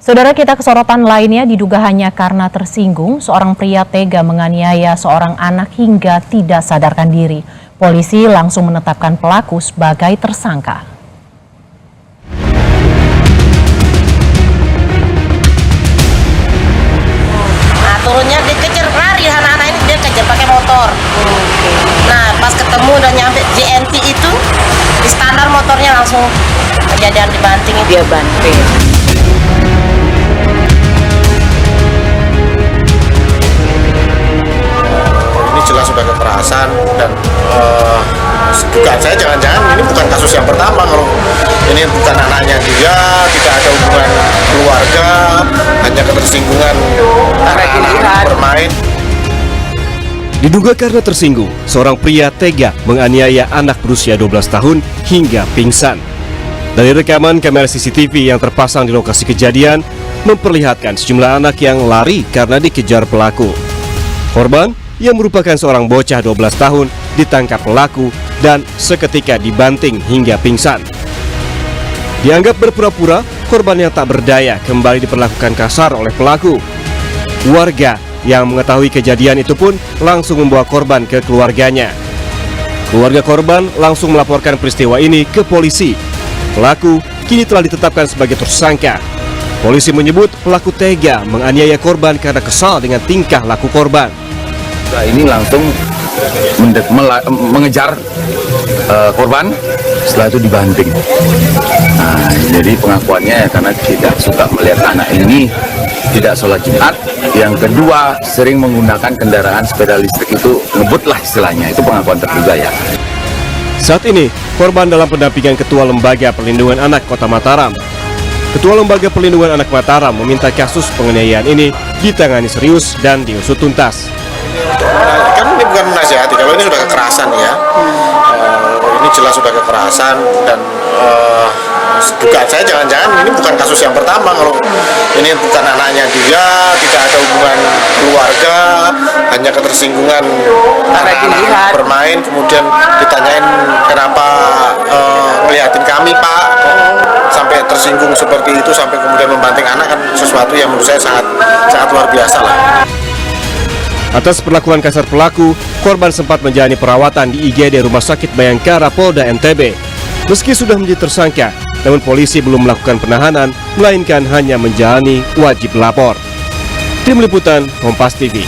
Saudara, kita ke sorotan lainnya. Diduga hanya karena tersinggung, seorang pria tega menganiaya seorang anak hingga tidak sadarkan diri. Polisi langsung menetapkan pelaku sebagai tersangka. Nah, turunnya dia kejar, lari anak-anak ini, dia kejar pakai motor. Nah, pas ketemu dan nyampe JNT itu, di standar motornya langsung kejadian dibanting. Dia banting. Ini jelas sudah kekerasan dan dugaan saya jangan-jangan ini bukan kasus yang pertama. Kalau ini bukan anaknya dia, tidak ada hubungan keluarga, hanya ketersinggungan anak-anak bermain. Diduga karena tersinggung, seorang pria tega menganiaya anak berusia 12 tahun hingga pingsan. Dari rekaman kamera CCTV yang terpasang di lokasi kejadian, memperlihatkan sejumlah anak yang lari karena dikejar pelaku. Korban, yang merupakan seorang bocah 12 tahun, ditangkap pelaku dan seketika dibanting hingga pingsan. Dianggap berpura-pura, korban yang tak berdaya kembali diperlakukan kasar oleh pelaku. Warga yang mengetahui kejadian itu pun langsung membawa korban ke keluarganya. Keluarga korban langsung melaporkan peristiwa ini ke polisi. Pelaku kini telah ditetapkan sebagai tersangka. Polisi menyebut pelaku tega menganiaya korban karena kesal dengan tingkah laku korban. Ini langsung mengejar korban, setelah itu dibanting. Nah, jadi pengakuannya karena tidak suka melihat anak ini tidak sholat Jumat. Yang kedua, sering menggunakan kendaraan sepeda listrik, itu ngebut lah istilahnya. Itu pengakuan terduga ya. Saat ini, korban dalam pendampingan Ketua Lembaga Perlindungan Anak Kota Mataram. Ketua Lembaga Perlindungan Anak Mataram meminta kasus penganiayaan ini ditangani serius dan diusut tuntas. Kan ini bukan menasihati, kalau ini sudah kekerasan ya. Ini jelas sudah kekerasan dan dugaan saya jangan-jangan ini bukan kasus yang pertama. Kalau ini bukan anaknya dia, tidak ada hubungan keluarga, hanya ketersinggungan anak-anak bermain, kemudian ditanyain kenapa ngeliatin kami Pak, sampai tersinggung seperti itu, sampai kemudian membanting anak, kan sesuatu yang menurut saya sangat luar biasa lah. Atas perlakuan kasar pelaku, korban sempat menjalani perawatan di IGD Rumah Sakit Bayangkara Polda NTB. Meski sudah menjadi tersangka, namun polisi belum melakukan penahanan, melainkan hanya menjalani wajib lapor. Tim Liputan Kompas TV.